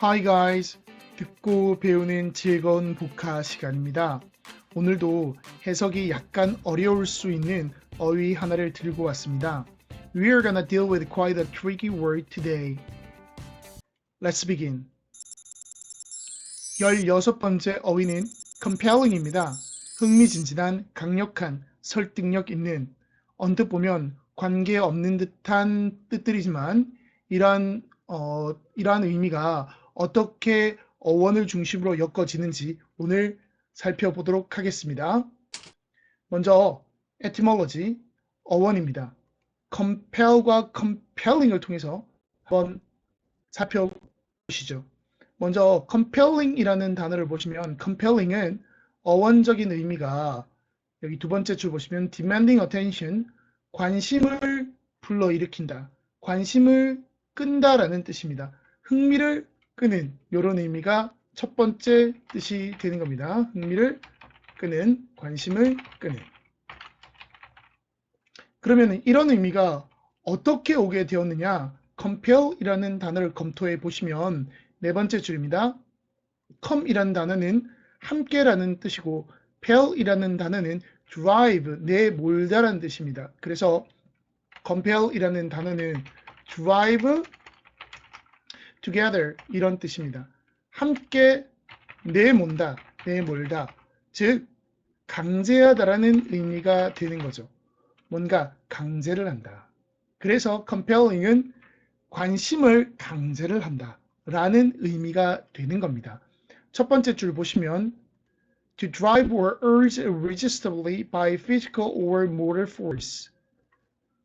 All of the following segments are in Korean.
Hi guys! 듣고 배우는 즐거운 복화 시간입니다. 오늘도 해석이 약간 어려울 수 있는 어휘 하나를 들고 왔습니다. We are gonna deal with quite a tricky word today. Let's begin. 16번째 어휘는 compelling입니다. 흥미진진한, 강력한, 설득력 있는, 언뜻 보면 관계없는 듯한 뜻들이지만 이러한 의미가 어떻게 어원을 중심으로 엮어지는지 오늘 살펴보도록 하겠습니다. 먼저 etymology, 어원입니다. compel과 compelling을 통해서 한번 살펴보시죠. 먼저 compelling이라는 단어를 보시면 compelling은 어원적인 의미가 여기 두 번째 줄 보시면 demanding attention, 관심을 불러일으킨다, 관심을 끈다라는 뜻입니다. 흥미를 끄는 이런 의미가 첫 번째 뜻이 되는 겁니다. 흥미를 끄는, 관심을 끄는. 그러면 이런 의미가 어떻게 오게 되었느냐? compel이라는 단어를 검토해 보시면 네 번째 줄입니다. come이라는 단어는 함께라는 뜻이고 compel이라는 단어는 drive, 내몰다라는 뜻입니다. 그래서 compel이라는 단어는 drive together 이런 뜻입니다. 함께 내몬다, 내몰다, 즉 강제하다라는 의미가 되는 거죠. 뭔가 강제를 한다. 그래서 compelling은 관심을 강제를 한다 라는 의미가 되는 겁니다. 첫 번째 줄 보시면 to drive or urge irresistibly by physical or motor force.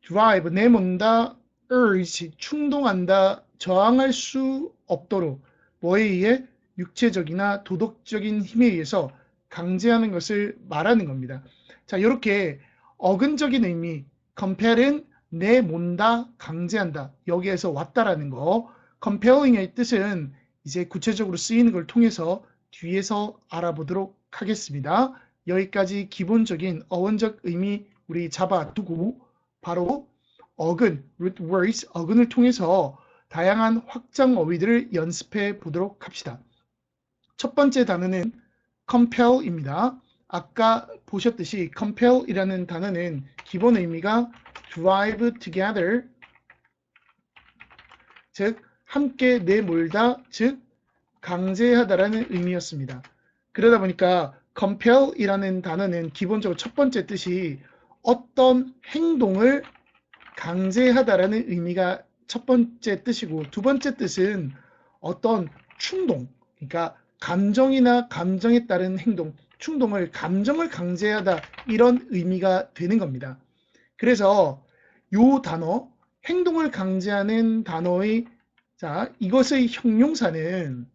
drive, 내몬다, urge, 충동한다, 저항할 수 없도록 뭐에 의해? 육체적이나 도덕적인 힘에 의해서 강제하는 것을 말하는 겁니다. 자, 이렇게 어근적인 의미, compel은 내몬다, 강제한다. 여기에서 왔다라는 거. compelling의 뜻은 이제 구체적으로 쓰이는 걸 통해서 뒤에서 알아보도록 하겠습니다. 여기까지 기본적인 어원적 의미 우리 잡아두고 바로 어근, root words, 어근을 통해서 다양한 확장 어휘들을 연습해 보도록 합시다. 첫 번째 단어는 compel입니다. 아까 보셨듯이 compel이라는 단어는 기본 의미가 drive together, 즉 함께 내몰다, 즉 강제하다라는 의미였습니다. 그러다 보니까 compel이라는 단어는 기본적으로 첫 번째 뜻이 어떤 행동을 강제하다라는 의미가 첫 번째 뜻이고 두 번째 뜻은 어떤 충동, 그러니까 감정이나 감정에 따른 행동, 충동을, 감정을 강제하다 이런 의미가 되는 겁니다. 그래서 요 단어, 행동을 강제하는 단어의 이것의 형용사는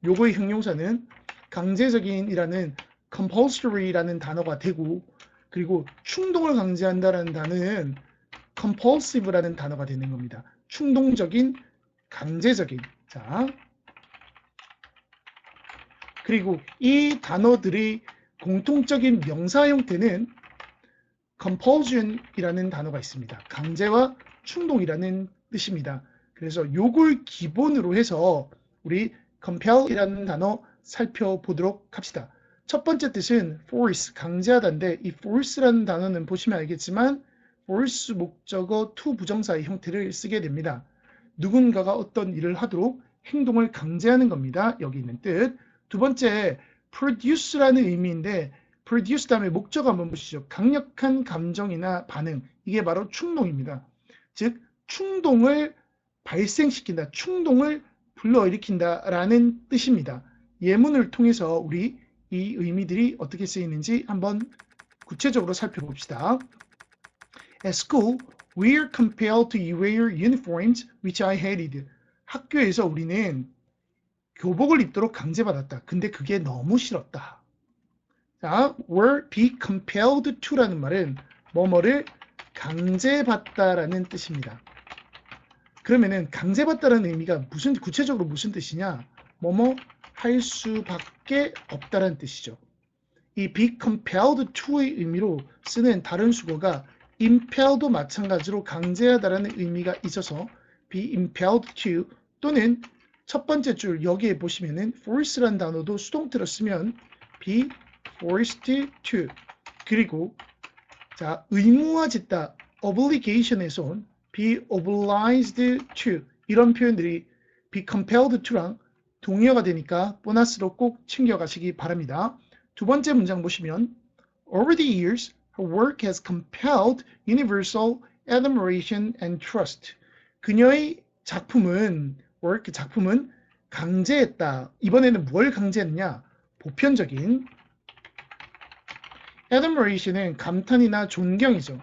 요거의 형용사는 강제적인이라는 compulsory라는 단어가 되고 그리고 충동을 강제한다라는 단어는 compulsive라는 단어가 되는 겁니다. 충동적인, 강제적인. 자, 그리고 이 단어들의 공통적인 명사 형태는 compulsion이라는 단어가 있습니다. 강제와 충동이라는 뜻입니다. 그래서 요걸 기본으로 해서 우리 compel이라는 단어 살펴보도록 합시다. 첫 번째 뜻은 force, 강제하다인데 이 force라는 단어는 보시면 알겠지만 force 목적어 to 부정사의 형태를 쓰게 됩니다. 누군가가 어떤 일을 하도록 행동을 강제하는 겁니다. 여기 있는 뜻. 두 번째, produce라는 의미인데 produce 다음에 목적어 한번 보시죠. 강력한 감정이나 반응. 이게 바로 충동입니다. 즉 충동을 발생시킨다. 충동을 불러일으킨다라는 뜻입니다. 예문을 통해서 우리 이 의미들이 어떻게 쓰이는지 한번 구체적으로 살펴봅시다. At school, we are compelled to wear uniforms which I hated. 학교에서 우리는 교복을 입도록 강제받았다. 근데 그게 너무 싫었다. 자, were be compelled to라는 말은 뭐뭐를 강제받다라는 뜻입니다. 그러면은 강제받다라는 의미가 구체적으로 무슨 뜻이냐? 뭐뭐 할 수밖에 없다라는 뜻이죠. 이 be compelled to의 의미로 쓰는 다른 수거가 impel도 마찬가지로 강제하다라는 의미가 있어서 be impelled to 또는 첫 번째 줄 여기에 보시면은 force라는 단어도 수동태로 쓰면 be forced to. 그리고 자, 의무화짓다 obligation에서 온 be obliged to 이런 표현들이 be compelled to랑 동의어가 되니까 보너스로 꼭 챙겨가시기 바랍니다. 두 번째 문장 보시면 Over the years, her work has compelled universal admiration and trust. 그녀의 작품은 강제했다. 이번에는 뭘 강제했냐? 보편적인 admiration은 감탄이나 존경이죠.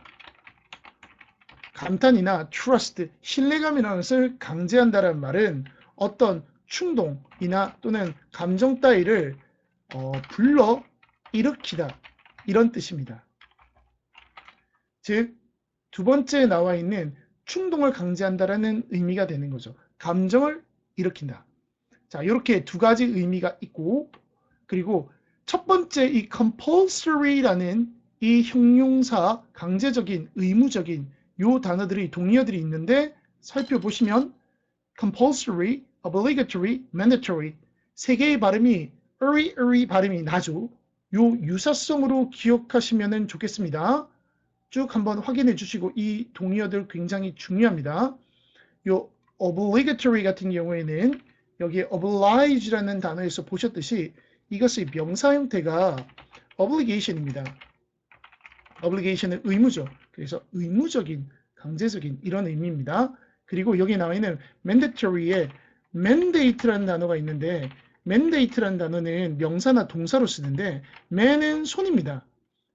감탄이나 trust, 신뢰감이라는 것을 강제한다는 말은 어떤 충동이나 또는 감정 따위를 불러 일으키다 이런 뜻입니다. 즉, 두 번째에 나와 있는 충동을 강제한다라는 의미가 되는 거죠. 감정을 일으킨다. 자, 이렇게 두 가지 의미가 있고, 그리고 첫 번째 이 compulsory라는 이 형용사 강제적인, 의무적인 요 단어들이 동의어들이 있는데 살펴보시면 compulsory, obligatory, mandatory 세 개의 발음이 으리 발음이 나죠. 요 유사성으로 기억하시면 좋겠습니다. 쭉 한번 확인해 주시고 이 동의어들 굉장히 중요합니다. 요 obligatory 같은 경우에는 여기에 oblige라는 단어에서 보셨듯이 이것의 명사 형태가 obligation입니다. obligation은 의무죠. 그래서 의무적인, 강제적인 이런 의미입니다. 그리고 여기 나와 있는 mandatory에 mandate라는 단어가 있는데 mandate라는 단어는 명사나 동사로 쓰는데 man은 손입니다.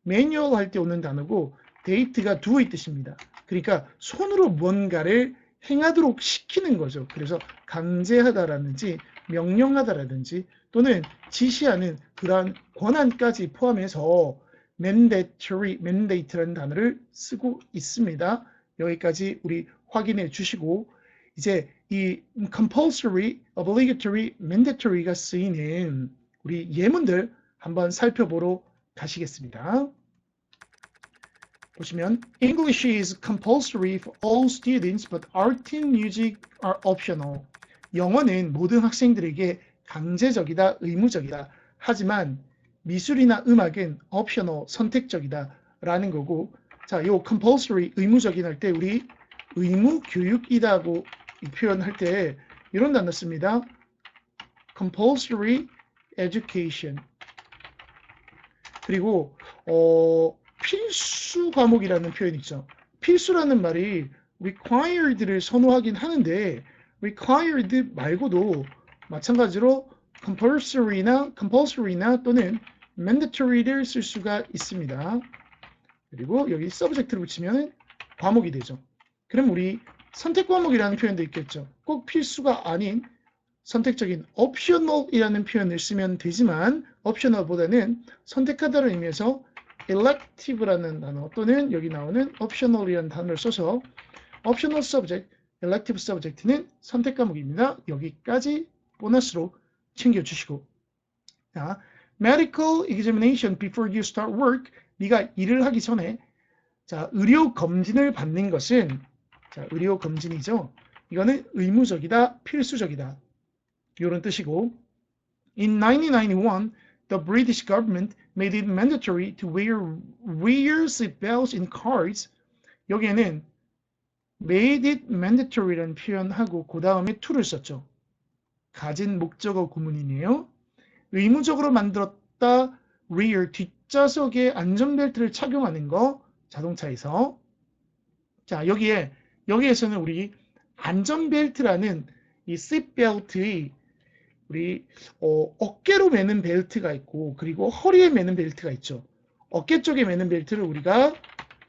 manual 할 때 오는 단어고 date가 do의 뜻입니다. 그러니까 손으로 무언가를 행하도록 시키는 거죠. 그래서 강제하다라든지 명령하다라든지 또는 지시하는 그러한 권한까지 포함해서 mandate라는 단어를 쓰고 있습니다. 여기까지 우리 확인해 주시고 이제 이 compulsory, obligatory, mandatory가 쓰이는 우리 예문들 한번 살펴보러 가시겠습니다. 보시면 English is compulsory for all students, but art and music are optional. 영어는 모든 학생들에게 강제적이다, 의무적이다. 하지만 미술이나 음악은 optional, 선택적이다 라는 거고 자, 요 compulsory, 의무적인 할 때 우리 의무 교육이다고 표현할 때 이런 단어 씁니다. compulsory education. 그리고 필수 과목이라는 표현이 있죠. 필수라는 말이 required를 선호하긴 하는데 required 말고도 마찬가지로 compulsory나 또는 mandatory를 쓸 수가 있습니다. 그리고 여기 subject를 붙이면 과목이 되죠. 그럼 우리 선택 과목이라는 표현도 있겠죠. 꼭 필수가 아닌 선택적인 optional이라는 표현을 쓰면 되지만 optional보다는 선택하다는 의미에서 elective라는 단어 또는 여기 나오는 optional이라는 단어를 써서 optional subject, elective subject는 선택 과목입니다. 여기까지 보너스로 챙겨주시고 자, medical examination before you start work 네가 일을 하기 전에 자, 의료 검진을 받는 것은 자, 의료 검진이죠. 이거는 의무적이다, 필수적이다. 이런 뜻이고 In 1991, the British government made it mandatory to wear seatbelts in cars. 여기에는 made it mandatory라는 표현하고 그 다음에 to를 썼죠. 가진 목적어 구문이네요. 의무적으로 만들었다. rear, 뒷좌석에 안전벨트를 착용하는 거 자동차에서. 자, 여기에서는 우리 안전벨트라는 이 seatbelt의 우리 어깨로 매는 벨트가 있고 그리고 허리에 매는 벨트가 있죠. 어깨 쪽에 매는 벨트를 우리가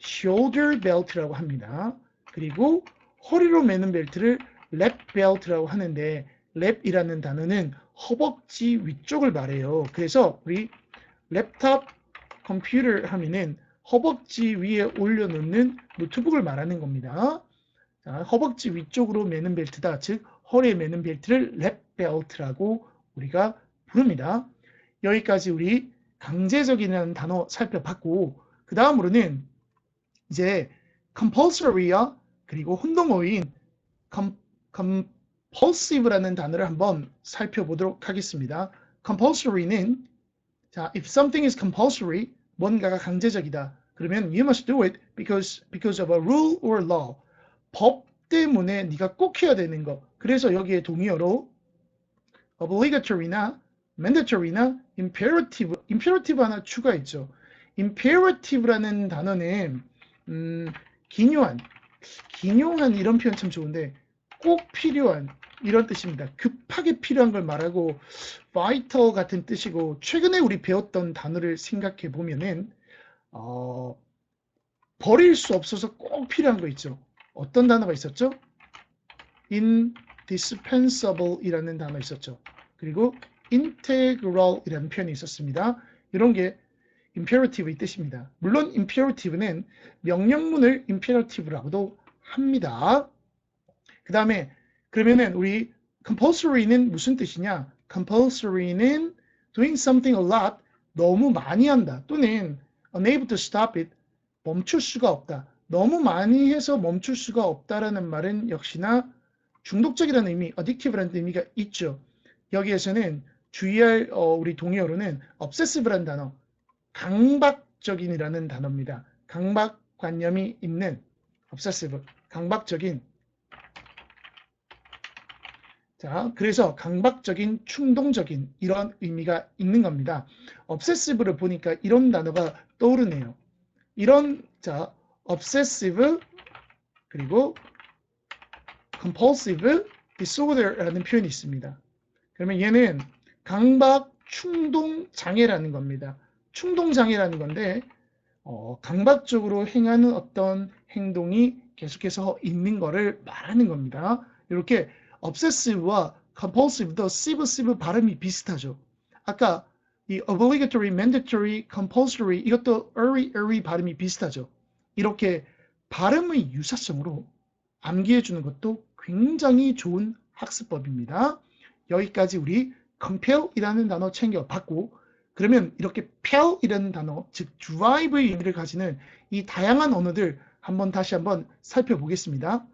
shoulder belt라고 합니다. 그리고 허리로 매는 벨트를 lap belt라고 하는데 lap이라는 단어는 허벅지 위쪽을 말해요. 그래서 우리 랩탑 컴퓨터 하면은 허벅지 위에 올려놓는 노트북을 말하는 겁니다. 자, 허벅지 위쪽으로 매는 벨트다. 즉 허리에 매는 벨트를 랩 벨트라고 우리가 부릅니다. 여기까지 우리 강제적이라는 단어 살펴봤고 그 다음으로는 이제 compulsory와 그리고 혼동어인 compulsive라는 단어를 한번 살펴보도록 하겠습니다. compulsory는 자, if something is compulsory, 뭔가가 강제적이다. 그러면 you must do it because of a rule or law. 법 때문에 네가 꼭 해야 되는 거. 그래서 여기에 동의어로 obligatory나 mandatory나 imperative 하나 추가했죠. imperative라는 단어는 기묘한 이런 표현 참 좋은데 꼭 필요한 이런 뜻입니다. 급하게 필요한 걸 말하고 vital 같은 뜻이고 최근에 우리 배웠던 단어를 생각해 보면은 버릴 수 없어서 꼭 필요한 거 있죠. 어떤 단어가 있었죠? indispensable 이라는 단어 있었죠. 그리고 integral 이라는 표현이 있었습니다. 이런 게 imperative의 뜻입니다. 물론 imperative는 명령문을 imperative라고도 합니다. 그 다음에 그러면은 우리 compulsory는 무슨 뜻이냐? compulsory는 doing something a lot, 너무 많이 한다. 또는 unable to stop it, 멈출 수가 없다. 너무 많이 해서 멈출 수가 없다라는 말은 역시나 중독적이라는 의미, addictive라는 의미가 있죠. 여기에서는 주의할 우리 동의어로는 obsessive라는 단어, 강박적인이라는 단어입니다. 강박관념이 있는 obsessive, 강박적인. 자, 그래서 강박적인, 충동적인 이런 의미가 있는 겁니다. obsessive를 보니까 이런 단어가 떠오르네요. 이런 자, obsessive 그리고 compulsive disorder라는 표현이 있습니다. 그러면 얘는 강박 충동 장애라는 겁니다. 충동 장애라는 건데 강박적으로 행하는 어떤 행동이 계속해서 있는 거를 말하는 겁니다. 이렇게 obsessive와 compulsive도 sive 발음이 비슷하죠. 아까 이 obligatory, mandatory, compulsory 이것도 ery 발음이 비슷하죠. 이렇게 발음의 유사성으로 암기해주는 것도 굉장히 좋은 학습법입니다. 여기까지 우리 compel이라는 단어 챙겨봤고 그러면 이렇게 pel이라는 단어, 즉 drive의 의미를 가지는 이 다양한 언어들 다시 한번 살펴보겠습니다.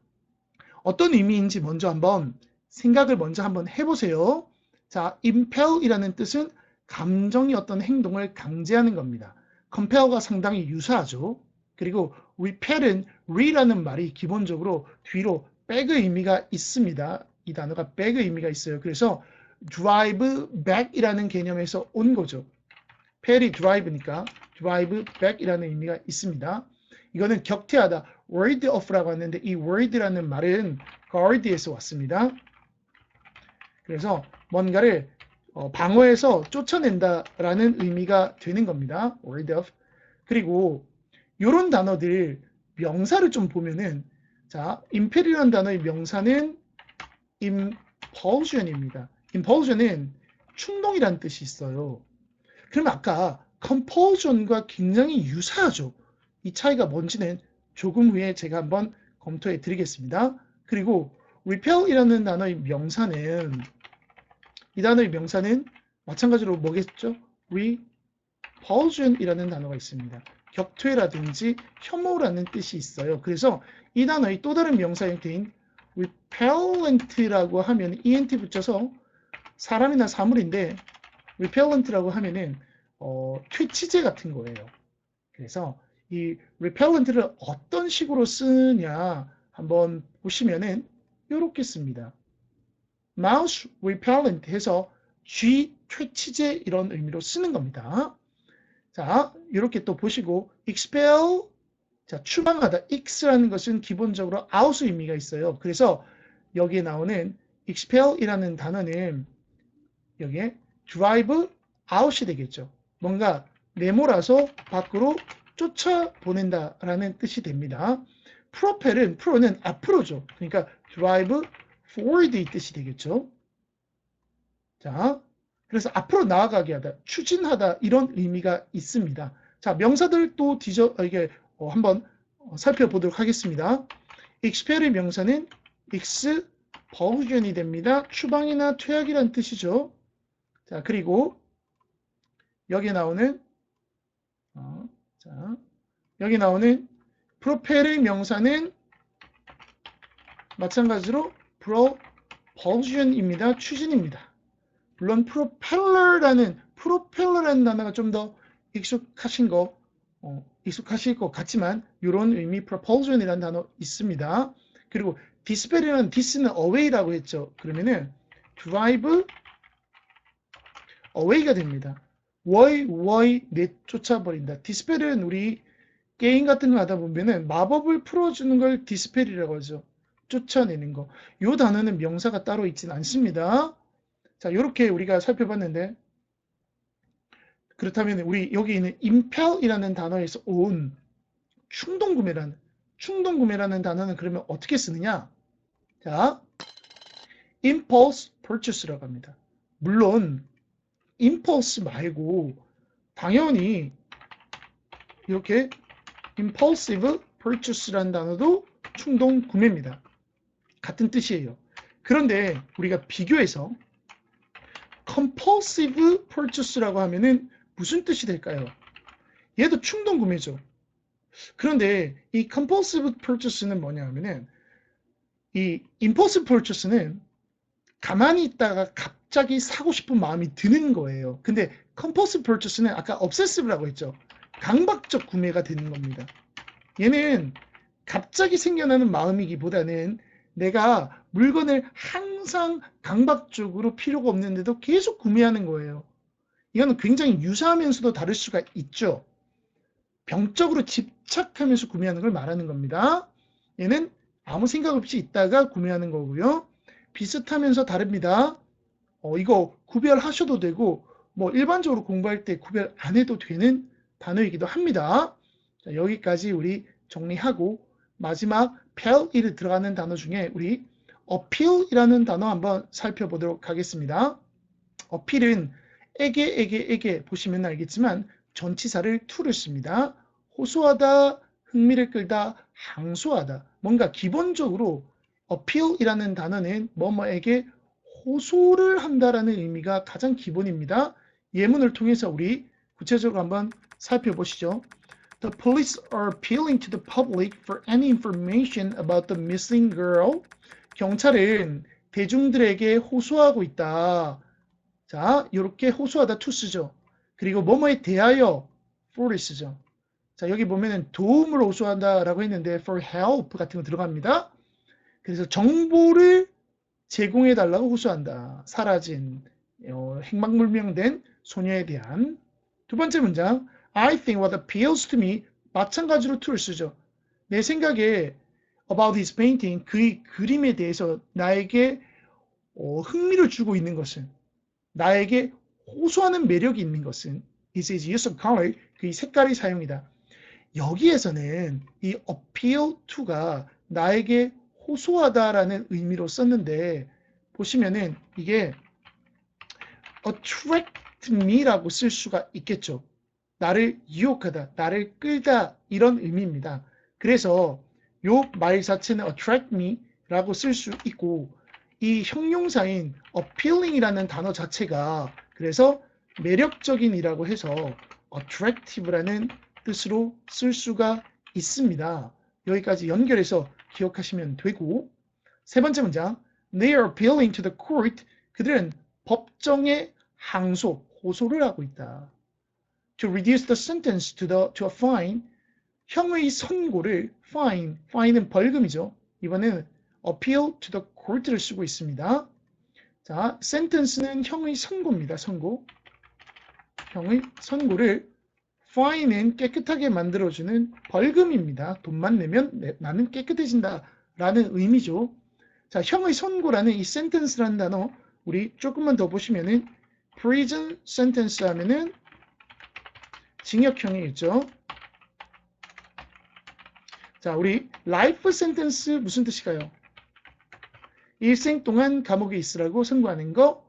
어떤 의미인지 먼저 한번 생각을 먼저 한번 해보세요. 자, impel이라는 뜻은 감정이 어떤 행동을 강제하는 겁니다. compel과 상당히 유사하죠. 그리고 repel은 re라는 말이 기본적으로 뒤로 백의 의미가 있습니다. 이 단어가 백의 의미가 있어요. 그래서 drive back이라는 개념에서 온 거죠. 펠이 drive니까 drive back이라는 의미가 있습니다. 이거는 격퇴하다, ward off라고 하는데 이 ward라는 말은 guard에서 왔습니다. 그래서 뭔가를 방어해서 쫓아낸다라는 의미가 되는 겁니다. ward off. 그리고 이런 단어들 명사를 좀 보면은 자, impel이라는 단어의 명사는 impulsion입니다. impulsion은 충동이라는 뜻이 있어요. 그러면 아까 compulsion과 굉장히 유사하죠. 이 차이가 뭔지는 조금 후에 제가 한번 검토해 드리겠습니다. 그리고 repel이라는 단어의 명사는 이 단어의 명사는 마찬가지로 뭐겠죠? repulsion이라는 단어가 있습니다. 격퇴라든지 혐오라는 뜻이 있어요. 그래서 이 단어의 또 다른 명사 형태인 repellent라고 하면 ent 붙여서 사람이나 사물인데 repellent라고 하면은 퇴치제 같은 거예요. 그래서 이 repellent를 어떤 식으로 쓰냐 한번 보시면은 이렇게 씁니다. mouse repellent 해서 쥐 퇴치제 이런 의미로 쓰는 겁니다. 자, 이렇게 또 보시고 expel, 자, 추방하다. x라는 것은 기본적으로 out의 의미가 있어요. 그래서 여기에 나오는 expel이라는 단어는 여기에 drive out이 되겠죠. 뭔가 내몰아서 밖으로 쫓아보낸다라는 뜻이 됩니다. 프로는 앞으로죠. 그러니까 drive forward의 뜻이 되겠죠. 자, 그래서 앞으로 나아가게 하다, 추진하다 이런 의미가 있습니다. 자, 명사들 또 한번 살펴보도록 하겠습니다. expel의 명사는 expulsion이 됩니다. 추방이나 퇴학이라는 뜻이죠. 자, 그리고 여기 나오는 propel의 명사는 마찬가지로 propulsion입니다. 추진입니다. 물론 프로펠러라는 단어가 좀 더 익숙하실 것 같지만 이런 의미 propulsion이라는 단어 있습니다. 그리고 dispel이라는 dis는 away라고 했죠. 그러면은 drive away가 됩니다. 내쫓아버린다. 디스펠은 우리 게임 같은 거 하다 보면은 마법을 풀어주는 걸 디스펠이라고 하죠. 쫓아내는 거. 이 단어는 명사가 따로 있진 않습니다. 자, 이렇게 우리가 살펴봤는데 그렇다면 우리 여기 있는 impel이라는 단어에서 온 충동구매라는 단어는 그러면 어떻게 쓰느냐? 자, impulse purchase라고 합니다. 물론 impulse 말고 당연히 이렇게 impulsive purchase라는 단어도 충동 구매입니다. 같은 뜻이에요. 그런데 우리가 비교해서 compulsive purchase라고 하면은 무슨 뜻이 될까요? 얘도 충동 구매죠. 그런데 이 compulsive purchase는 뭐냐 하면은 이 impulsive purchase는 가만히 있다가 갑자기 사고 싶은 마음이 드는 거예요. 근데 compulsive purchase는 아까 obsessive라고 했죠. 강박적 구매가 되는 겁니다. 얘는 갑자기 생겨나는 마음이기보다는 내가 물건을 항상 강박적으로 필요가 없는데도 계속 구매하는 거예요. 이거는 굉장히 유사하면서도 다를 수가 있죠. 병적으로 집착하면서 구매하는 걸 말하는 겁니다. 얘는 아무 생각 없이 있다가 구매하는 거고요. 비슷하면서 다릅니다. 이거 구별하셔도 되고 뭐 일반적으로 공부할 때 구별 안 해도 되는 단어이기도 합니다. 자, 여기까지 우리 정리하고 마지막 pel이를 들어가는 단어 중에 우리 appeal이라는 단어 한번 살펴보도록 하겠습니다. appeal은 에게 보시면 알겠지만 전치사를 to를 씁니다. 호소하다, 흥미를 끌다, 항소하다. 뭔가 기본적으로 appeal이라는 단어는 뭐뭐에게 호소를 한다라는 의미가 가장 기본입니다. 예문을 통해서 우리 구체적으로 한번 살펴보시죠. The police are appealing to the public for any information about the missing girl. 경찰은 대중들에게 호소하고 있다. 자, 이렇게 호소하다 to 쓰죠. 그리고 뭐뭐에 대하여 for를 쓰죠. 자, 여기 보면은 도움을 호소한다라고 했는데 for help 같은 거 들어갑니다. 그래서 정보를 제공해 달라고 호소한다. 사라진 행방불명된 소녀에 대한. 두 번째 문장 I think what appeals to me 마찬가지로 to를 쓰죠. 내 생각에 about his painting 그의 그림에 대해서 나에게 흥미를 주고 있는 것은 나에게 호소하는 매력이 있는 것은 is his use of color 그의 색깔의 사용이다. 여기에서는 이 appeal to가 나에게 호소하다라는 의미로 썼는데 보시면은 이게 attract me라고 쓸 수가 있겠죠. 나를 유혹하다, 나를 끌다 이런 의미입니다. 그래서 요 말 자체는 attract me라고 쓸 수 있고 이 형용사인 appealing이라는 단어 자체가 그래서 매력적인이라고 해서 attractive라는 뜻으로 쓸 수가 있습니다. 여기까지 연결해서 기억하시면 되고 세 번째 문장 They are appealing to the court 그들은 법정에 항소, 호소를 하고 있다. To reduce the sentence to a fine 형의 선고를 fine은 벌금이죠. 이번에는 appeal to the court를 쓰고 있습니다. 자, sentence는 형의 선고입니다. 선고. 형의 선고를 fine은 깨끗하게 만들어주는 벌금입니다. 돈만 내면 나는 깨끗해진다 라는 의미죠. 자, 형의 선고라는 이 sentence라는 단어 우리 조금만 더 보시면은 prison sentence 하면은 징역형이 있죠. 자, 우리 life sentence 무슨 뜻일까요? 일생 동안 감옥에 있으라고 선고하는 거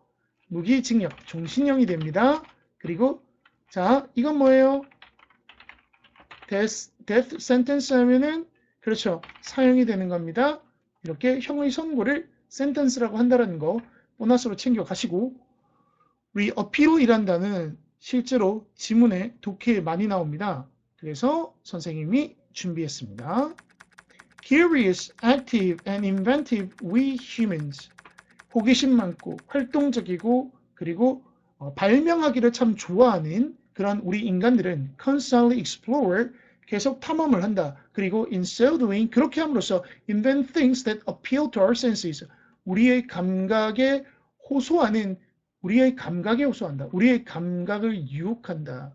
무기징역, 종신형이 됩니다. 그리고 자, 이건 뭐예요? death sentence 하면은 그렇죠. 사형이 되는 겁니다. 이렇게 형의 선고를 sentence라고 한다는 거 보너스로 챙겨 가시고 우리 appeal이란 단어는 실제로 지문에 독해에 많이 나옵니다. 그래서 선생님이 준비했습니다. Curious, active, and inventive we humans. 호기심 많고 활동적이고 그리고 발명하기를 참 좋아하는 그런 우리 인간들은 constantly explore, 계속 탐험을 한다. 그리고 in so doing, 그렇게 함으로써 invent things that appeal to our senses, 우리의 감각에 호소하는, 우리의 감각에 호소한다. 우리의 감각을 유혹한다.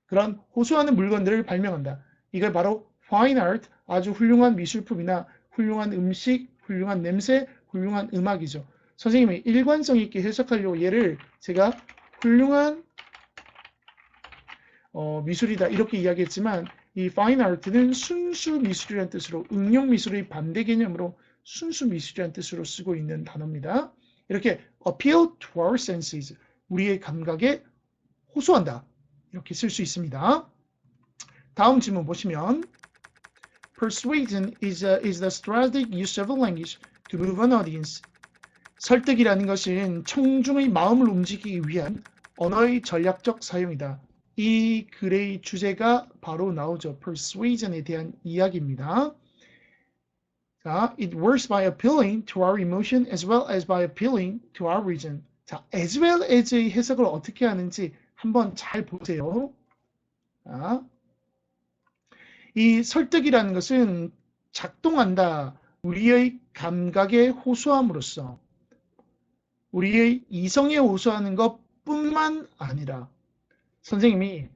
그런 호소하는 물건들을 발명한다. 이걸 바로 fine art, 아주 훌륭한 미술품이나 훌륭한 음식, 훌륭한 냄새, 훌륭한 음악이죠. 선생님이 일관성 있게 해석하려고 얘를 제가 훌륭한 미술이다 이렇게 이야기했지만, 이 fine art는 순수 미술이라는 뜻으로, 응용 미술의 반대 개념으로 순수 미술이라는 뜻으로 쓰고 있는 단어입니다. 이렇게 appeal to our senses, 우리의 감각에 호소한다, 이렇게 쓸 수 있습니다. 다음 질문 보시면 Persuasion is the strategic use of a language to move an audience. 설득이라는 것은 청중의 마음을 움직이기 위한 언어의 전략적 사용이다. 이 글의 주제가 바로 나오죠. Persuasion에 대한 이야기입니다. 자, it works by appealing to our emotion as well as by appealing to our reason. 자, as well as의 해석을 어떻게 하는지 한번 잘 보세요. 자, 이 설득이라는 것은 작동한다. 우리의 감각에 호소함으로써 우리의 이성에 호소하는 것뿐만 아니라, 선생님이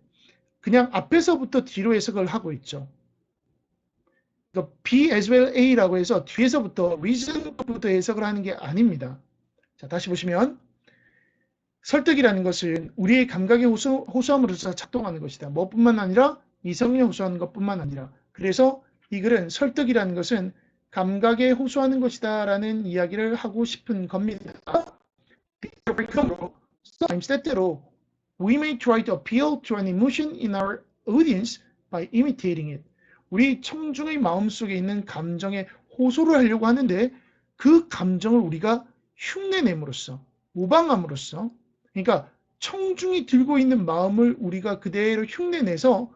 그냥 앞에서부터 뒤로 해석을 하고 있죠. 그러니까 B as well A라고 해서 뒤에서부터 reason부터 해석을 하는 게 아닙니다. 자, 다시 보시면 설득이라는 것은 우리의 감각에 호소함으로써 작동하는 것이다. 뭐뿐만 아니라 이성에 호소하는 것뿐만 아니라. 그래서 이 글은 설득이라는 것은 감각에 호소하는 것이다 라는 이야기를 하고 싶은 겁니다. sometimes 때때로 we may try to appeal to an emotion in our audience by imitating it. 우리 청중의 마음속에 있는 감정에 호소를 하려고 하는데 그 감정을 우리가 흉내냄으로써, 모방함으로써, 그러니까 청중이 들고 있는 마음을 우리가 그대로 흉내내서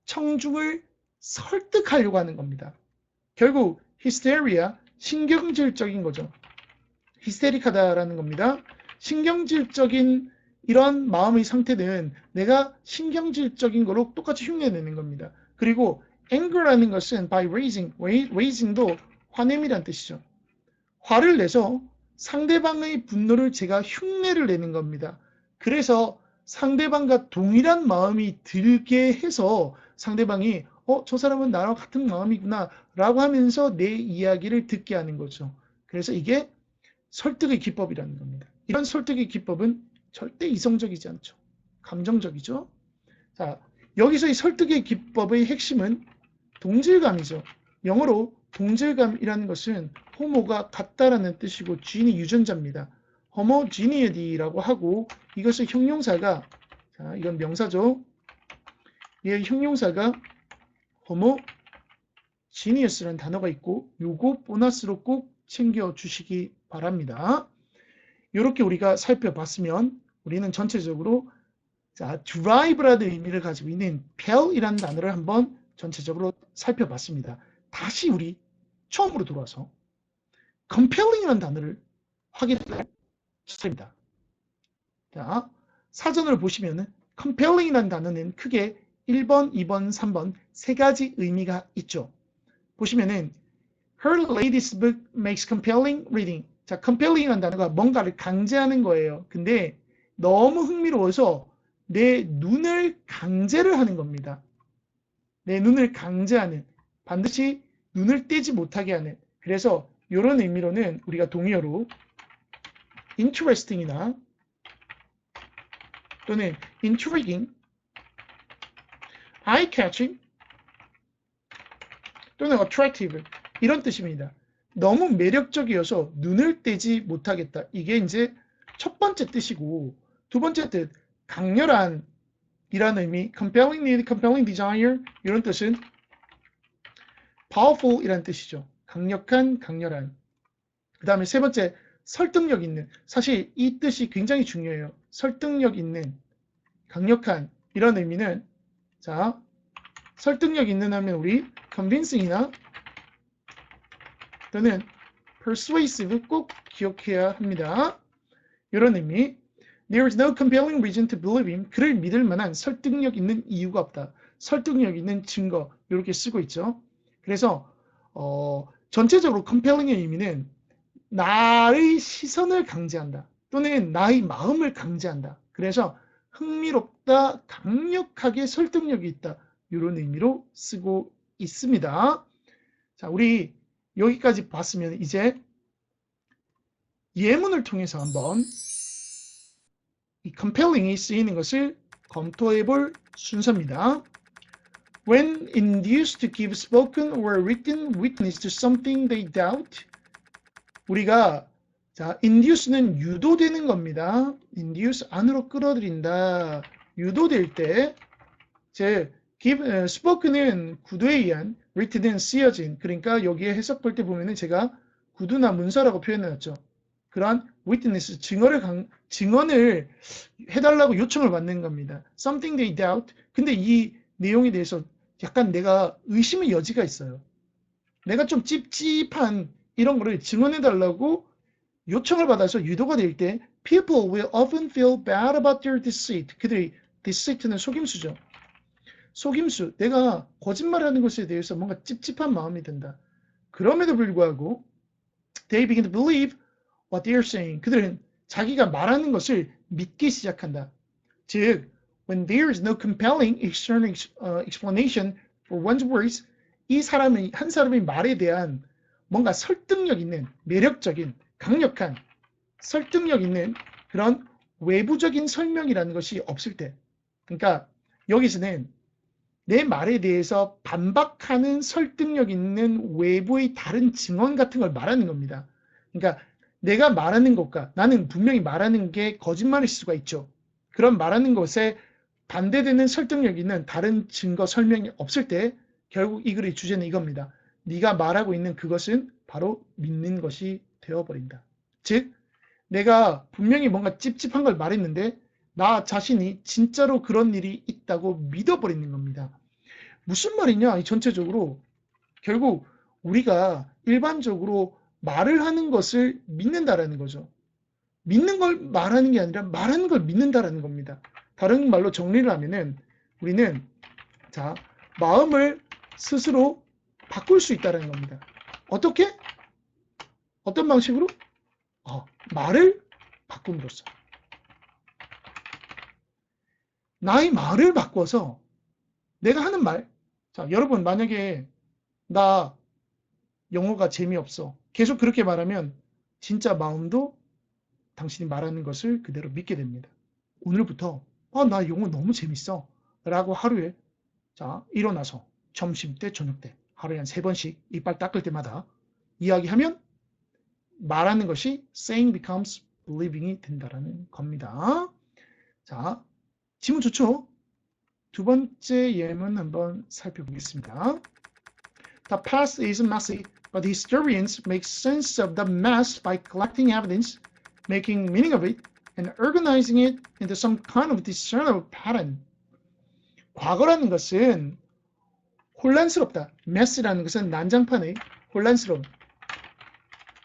청중을 설득하려고 하는 겁니다. 결국 히스테리아, 신경질적인 거죠. 히스테릭하다라는 겁니다. 신경질적인 이런 마음의 상태는 내가 신경질적인 거로 똑같이 흉내내는 겁니다. 그리고 anger라는 것은 by raising도 화냄이란 뜻이죠. 화를 내서 상대방의 분노를 제가 흉내를 내는 겁니다. 그래서 상대방과 동일한 마음이 들게 해서 상대방이 저 사람은 나랑 같은 마음이구나 라고 하면서 내 이야기를 듣게 하는 거죠. 그래서 이게 설득의 기법이라는 겁니다. 이런 설득의 기법은 절대 이성적이지 않죠. 감정적이죠. 자, 여기서 이 설득의 기법의 핵심은 동질감이죠. 영어로 동질감이라는 것은 호모가 같다라는 뜻이고 주인이 유전자입니다. homogeneity라고 하고, 이것을 형용사가, 자, 이건 명사죠. 이 형용사가 homogeneous라는 단어가 있고, 요거 보너스로 꼭 챙겨주시기 바랍니다. 이렇게 우리가 살펴봤으면 우리는 전체적으로 자, drive라는 의미를 가지고 있는 pel이라는 단어를 한번 전체적으로 살펴봤습니다. 다시 우리 처음으로 돌아와서 compelling이라는 단어를 확인할 차례입니다. 자, 사전을 보시면은 compelling이라는 단어는 크게 1번, 2번, 3번 세 가지 의미가 있죠. 보시면은 Her latest book makes compelling reading. 자, compelling이라는 단어가 뭔가를 강제하는 거예요. 근데 너무 흥미로워서 내 눈을 강제를 하는 겁니다. 내 눈을 강제하는, 반드시 눈을 떼지 못하게 하는. 그래서 이런 의미로는 우리가 동의어로 interesting이나 또는 intriguing, eye-catching 또는 attractive, 이런 뜻입니다. 너무 매력적이어서 눈을 떼지 못하겠다. 이게 이제 첫 번째 뜻이고, 두 번째 뜻, 강렬한 이라는 의미, compelling need, compelling desire, 이런 뜻은 powerful 이라는 뜻이죠. 강력한, 강렬한. 그 다음에 세 번째, 설득력 있는. 사실 이 뜻이 굉장히 중요해요. 설득력 있는, 강력한, 이런 의미는, 자, 설득력 있는 하면 우리 convincing이나 또는 persuasive 꼭 기억해야 합니다. 이런 의미. There is no compelling reason to believe him. 그를 믿을 만한 설득력 있는 이유가 없다. 설득력 있는 증거 이렇게 쓰고 있죠. 그래서 전체적으로 compelling의 의미는 나의 시선을 강제한다. 또는 나의 마음을 강제한다. 그래서 흥미롭다, 강력하게 설득력이 있다. 이런 의미로 쓰고 있습니다. 자, 우리 여기까지 봤으면 이제 예문을 통해서 한번 이 compelling이 쓰이는 것을 검토해 볼 순서입니다. When induced to give spoken or written witness to something they doubt, 우리가 자, induce는 유도되는 겁니다. induce 안으로 끌어들인다. 유도될 때, 즉 spoken은 구두에 의한, written은 쓰여진. 그러니까 여기에 해석 볼 때 보면은 제가 구두나 문서라고 표현해놨죠. 그러한 witness 증언을 해달라고 요청을 받는 겁니다. Something they doubt. 근데 이 내용에 대해서 약간 내가 의심의 여지가 있어요. 내가 좀 찝찝한 이런 거를 증언해달라고 요청을 받아서 유도가 될 때 people will often feel bad about their deceit. 그들이 deceit는 속임수죠. 속임수. 내가 거짓말하는 것에 대해서 뭔가 찝찝한 마음이 든다. 그럼에도 불구하고 they begin to believe what they are saying. 그들은 자기가 말하는 것을 믿기 시작한다. 즉, when there is no compelling external explanation for one's words, 한 사람의 말에 대한 뭔가 설득력 있는, 매력적인, 강력한, 설득력 있는 그런 외부적인 설명이라는 것이 없을 때, 그러니까 여기서는 내 말에 대해서 반박하는 설득력 있는 외부의 다른 증언 같은 걸 말하는 겁니다. 그러니까 내가 말하는 것과 나는 분명히 말하는 게 거짓말일 수가 있죠. 그런 말하는 것에 반대되는 설득력 있는 다른 증거 설명이 없을 때 결국 이 글의 주제는 이겁니다. 네가 말하고 있는 그것은 바로 믿는 것이 되어버린다. 즉 내가 분명히 뭔가 찝찝한 걸 말했는데 나 자신이 진짜로 그런 일이 있다고 믿어버리는 겁니다. 무슨 말이냐? 전체적으로 결국 우리가 일반적으로 말을 하는 것을 믿는다라는 거죠. 믿는 걸 말하는 게 아니라 말하는 걸 믿는다라는 겁니다. 다른 말로 정리를 하면은 우리는 자 마음을 스스로 바꿀 수 있다는 겁니다. 어떻게? 어떤 방식으로? 말을 바꿈으로써. 나의 말을 바꿔서 내가 하는 말. 자, 여러분 만약에 나 영어가 재미없어. 계속 그렇게 말하면 진짜 마음도 당신이 말하는 것을 그대로 믿게 됩니다. 오늘부터 나 영어 너무 재밌어. 라고 하루에 자 일어나서 점심 때 저녁 때 하루에 한 3번씩 이빨 닦을 때마다 이야기하면 말하는 것이 saying becomes believing이 된다라는 겁니다. 자, 지문 좋죠? 두 번째 예문 한번 살펴보겠습니다. The past is messy, but historians make sense of the mess by collecting evidence, making meaning of it, and organizing it into some kind of discernible pattern. 과거라는 것은 혼란스럽다. mess라는 것은 난장판의 혼란스러움,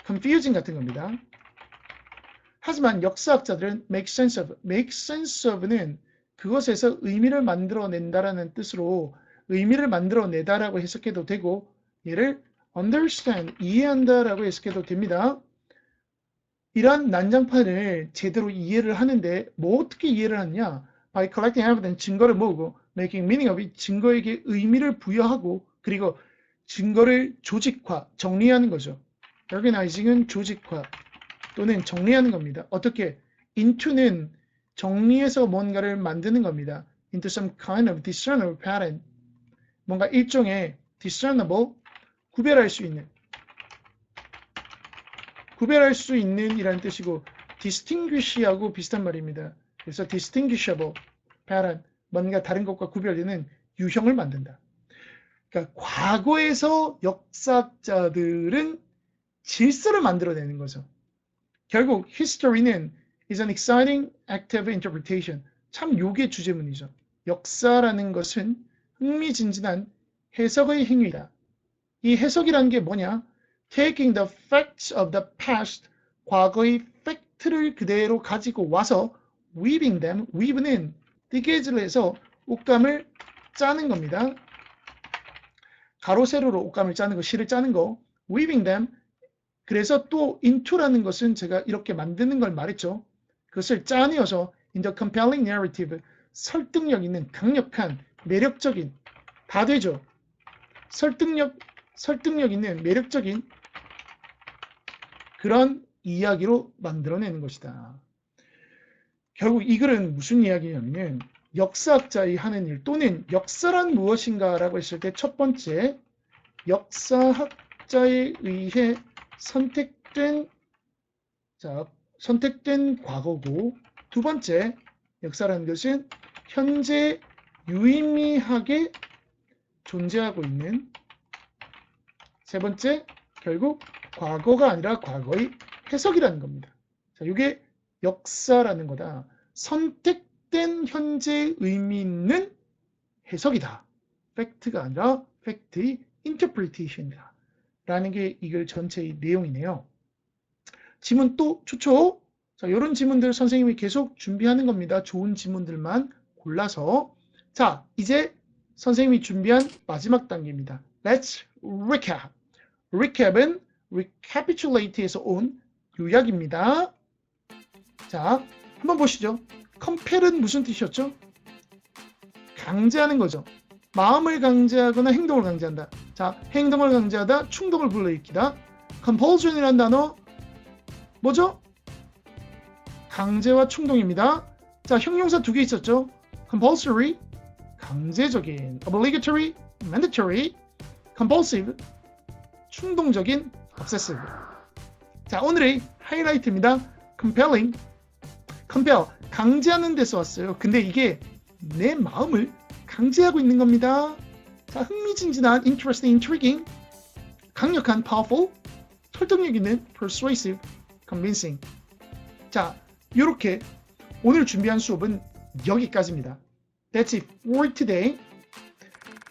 confusing 같은 겁니다. 하지만 역사학자들은 make sense of는 그것에서 의미를 만들어낸다라는 뜻으로 의미를 만들어내다라고 해석해도 되고 얘를 understand, 이해한다라고 해석해도 됩니다. 이러한 난장판을 제대로 이해를 하는데 어떻게 이해를 하느냐? By collecting evidence, 증거를 모으고 making meaning of it, 증거에게 의미를 부여하고 그리고 증거를 조직화, 정리하는 거죠. organizing은 조직화 또는 정리하는 겁니다. 어떻게? into는 정리해서 뭔가를 만드는 겁니다. into some kind of discernible pattern. 뭔가 일종의 discernible, 구별할 수 있는 이라는 뜻이고 distinguish하고 비슷한 말입니다. 그래서 distinguishable pattern, 뭔가 다른 것과 구별되는 유형을 만든다. 그러니까 과거에서 역사학자들은 질서를 만들어내는 거죠. 결국 history는 is an exciting active interpretation. 참 요게 주제문이죠. 역사라는 것은 흥미진진한 해석의 행위다. 이 해석이라는 게 뭐냐? taking the facts of the past, 과거의 팩트를 그대로 가지고 와서 weaving them, weave는 뜨개질을 해서 옷감을 짜는 겁니다. 가로 세로로 옷감을 짜는 거, 실을 짜는 거, weaving them. 그래서 또 into라는 것은 제가 이렇게 만드는 걸 말했죠. 그것을 짜내어서 in the compelling narrative, 설득력 있는 강력한 매력적인, 다 되죠. 설득력 있는 매력적인 그런 이야기로 만들어내는 것이다. 결국 이 글은 무슨 이야기냐면 역사학자의 하는 일 또는 역사란 무엇인가라고 했을 때 첫 번째, 역사학자에 의해 선택된 과거고, 두 번째, 역사라는 것은 현재 유의미하게 존재하고 있는, 세 번째, 결국 과거가 아니라 과거의 해석이라는 겁니다. 자, 이게 역사라는 거다. 선택된 현재 의미 있는 해석이다. 팩트가 아니라 팩트의 인터프리테이션이다. 라는 게 이글 전체의 내용이네요. 지문 또 좋죠? 자, 이런 지문들 선생님이 계속 준비하는 겁니다. 좋은 지문들만 골라서. 자, 이제 선생님이 준비한 마지막 단계입니다. Let's recap. recap은 recapitulate에서 온 요약입니다. 자, 한번 보시죠. compare은 무슨 뜻이었죠? 강제하는 거죠. 마음을 강제하거나 행동을 강제한다. 자, 행동을 강제하다, 충동을 불러일으키다. compulsion이라는 단어 뭐죠? 강제와 충동입니다. 자, 형용사 두 개 있었죠. compulsory, 강제적인, obligatory, mandatory, compulsive, 충동적인, obsessive. 자, 오늘의 하이라이트입니다. compelling, compel, 강제하는 데서 왔어요. 근데 이게 내 마음을 강제하고 있는 겁니다. 자, 흥미진진한, interesting, intriguing, 강력한, powerful, 설득력 있는, persuasive, convincing. 자, 이렇게 오늘 준비한 수업은 여기까지입니다. That's it for today.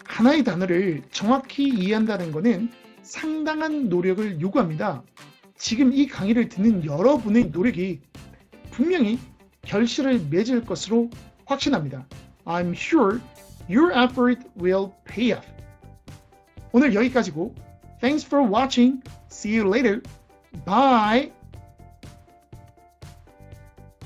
하나의 단어를 정확히 이해한다는 것은 상당한 노력을 요구합니다. 지금 이 강의를 듣는 여러분의 노력이 분명히 결실을 맺을 것으로 확신합니다. I'm sure your effort will pay off. 오늘 여기까지고. Thanks for watching. See you later. Bye.